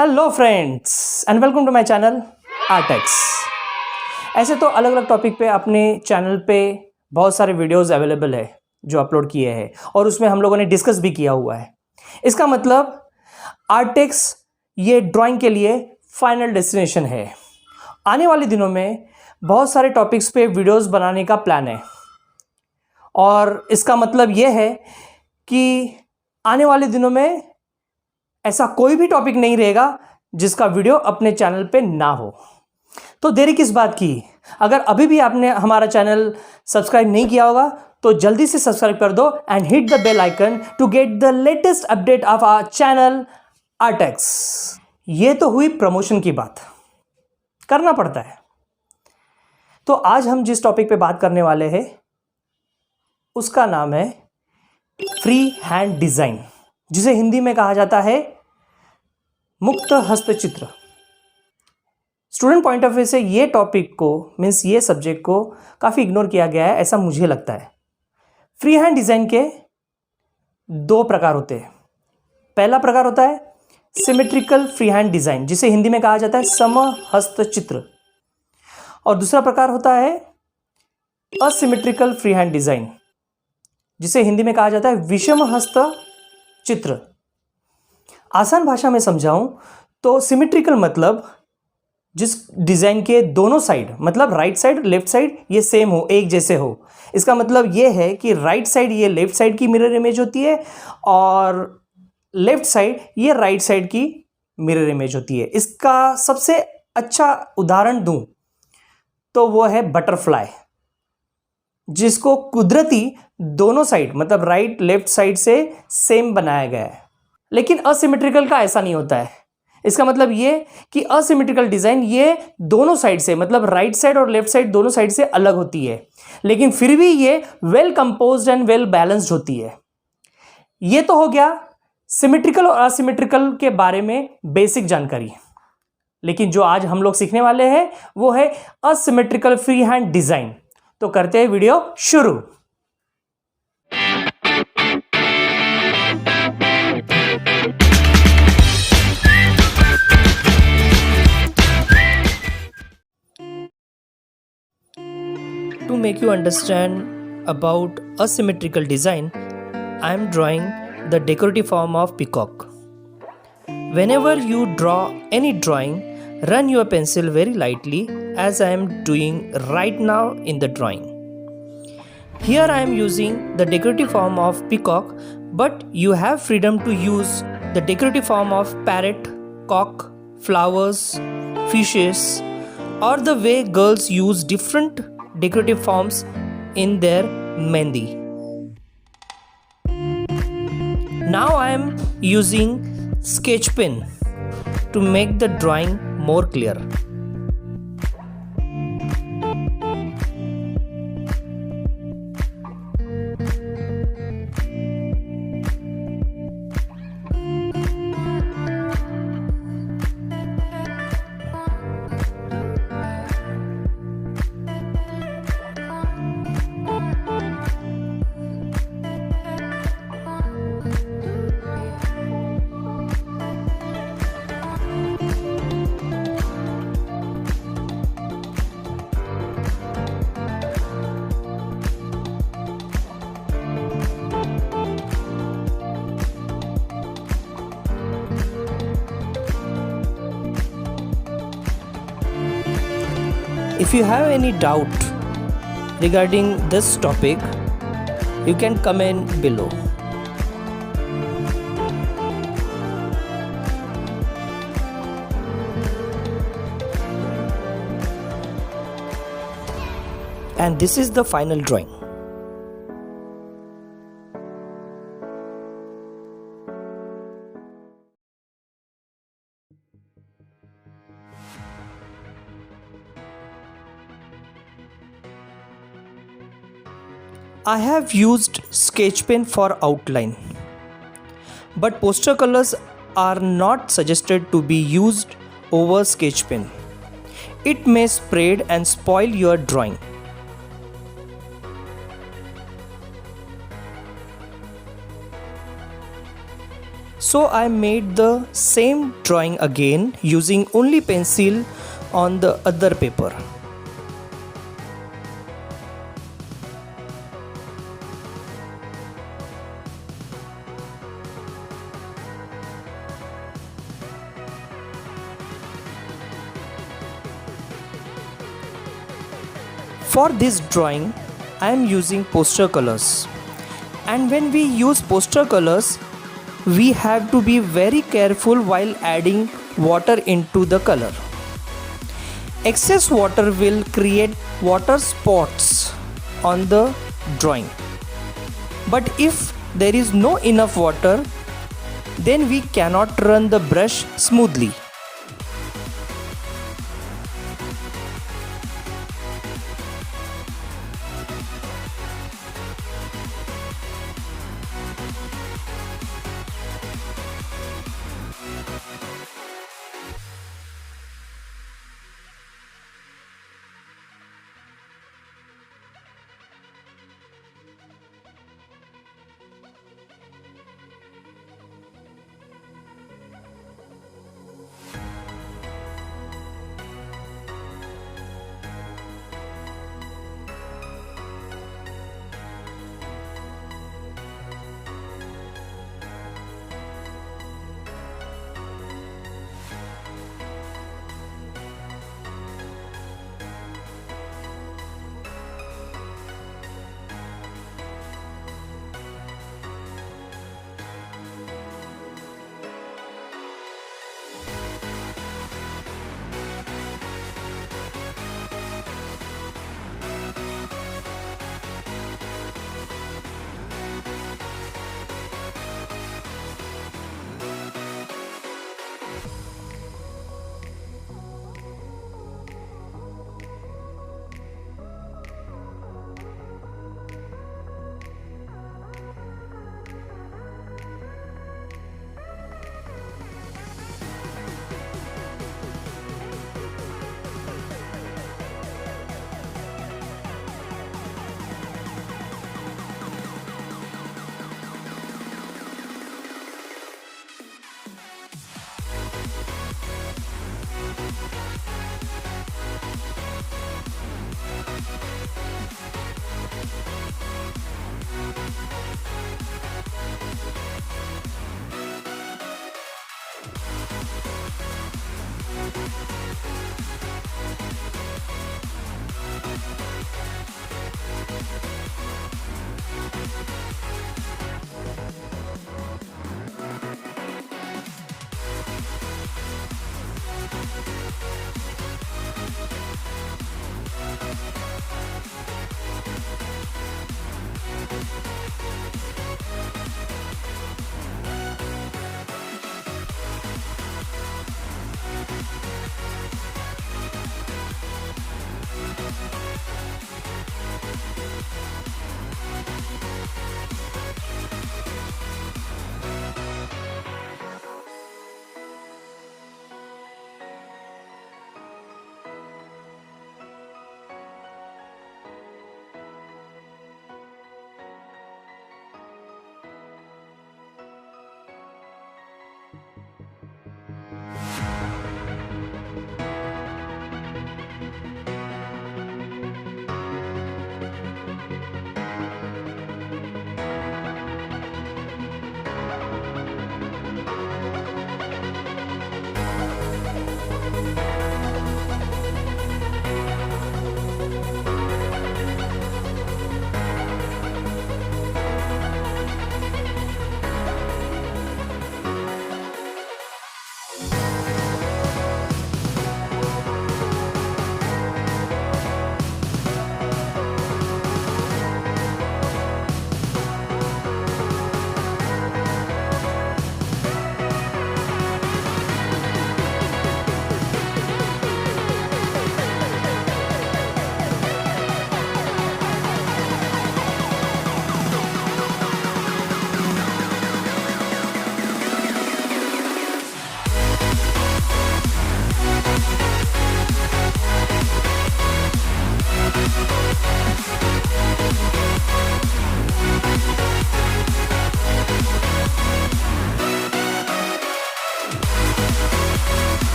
Hello friends and welcome to my channel Artex. ऐसे तो अलग अलग टॉपिक पे अपने चैनल पे बहुत सारे वीडियोस अवेलेबल है जो अपलोड किए हैं और उसमें हम लोगों ने डिस्कस भी किया हुआ है। इसका मतलब आर्टेक्स ये ड्राइंग के लिए फाइनल डेस्टिनेशन है। आने वाले दिनों में बहुत सारे टॉपिक्स पे वीडियोस बनाने का प्लान है और इसका मतलब ये है कि आने वाले दिनों में ऐसा कोई भी टॉपिक नहीं रहेगा जिसका वीडियो अपने चैनल पे ना हो। तो देरी किस बात की? अगर अभी भी आपने हमारा चैनल सब्सक्राइब नहीं किया होगा तो जल्दी से सब्सक्राइब कर दो and hit the bell icon to get the latest update of our channel Artex. ये तो हुई प्रमोशन की बात, करना पड़ता है। तो आज हम जिस टॉपिक पे बात करने वाले हैं उसका नाम है फ्री हैंड डिजाइन, जिसे हिंदी में कहा जाता है मुक्त हस्तचित्र। स्टूडेंट पॉइंट ऑफ व्यू से ये टॉपिक को मीन्स ये सब्जेक्ट को काफ़ी इग्नोर किया गया है, ऐसा मुझे लगता है। फ्री हैंड डिज़ाइन के दो प्रकार होते हैं। पहला प्रकार होता है सिमेट्रिकल फ्री हैंड डिज़ाइन, जिसे हिंदी में कहा जाता है समहस्त चित्र, और दूसरा प्रकार होता है असिमेट्रिकल फ्री हैंड डिज़ाइन, जिसे हिंदी में कहा जाता है विषम हस्त चित्र। आसान भाषा में समझाऊं तो सिमेट्रिकल मतलब जिस डिज़ाइन के दोनों साइड, मतलब राइट साइड लेफ्ट साइड ये सेम हो, एक जैसे हो। इसका मतलब ये है कि राइट साइड ये लेफ्ट साइड की मिरर इमेज होती है और लेफ्ट साइड ये राइट साइड की मिरर इमेज होती है। इसका सबसे अच्छा उदाहरण दूं तो वो है बटरफ्लाई, जिसको कुदरती दोनों साइड मतलब राइट लेफ्ट साइड से सेम बनाया गया है। लेकिन असिमेट्रिकल का ऐसा नहीं होता है। इसका मतलब ये कि असिमेट्रिकल डिज़ाइन ये दोनों साइड से मतलब राइट साइड और लेफ्ट साइड दोनों साइड से अलग होती है, लेकिन फिर भी ये well composed and well balanced होती है। ये तो हो गया सिमेट्रिकल और असिमेट्रिकल के बारे में बेसिक जानकारी। लेकिन जो आज हम लोग सीखने वाले हैं वो है असिमेट्रिकल फ्री हैंड डिज़ाइन। तो करते हैं वीडियो शुरू। To make you understand about asymmetrical design, I am drawing the decorative form of peacock. Whenever you draw any drawing, run your pencil very lightly as I am doing right now in the drawing. Here I am using the decorative form of peacock, but you have freedom to use the decorative form of parrot, cock, flowers, fishes, or the way girls use different decorative forms in their mehndi. Now I am using sketch pen to make the drawing more clear. If you have any doubt regarding this topic, you can comment below. And this is the final drawing. I have used sketch pen for outline, but poster colors are not suggested to be used over sketch pen. It may spread and spoil your drawing. So I made the same drawing again using only pencil on the other paper. For this drawing, I am using poster colors. And when we use poster colors, we have to be very careful while adding water into the color. Excess water will create water spots on the drawing. But if there is no enough water, then we cannot run the brush smoothly.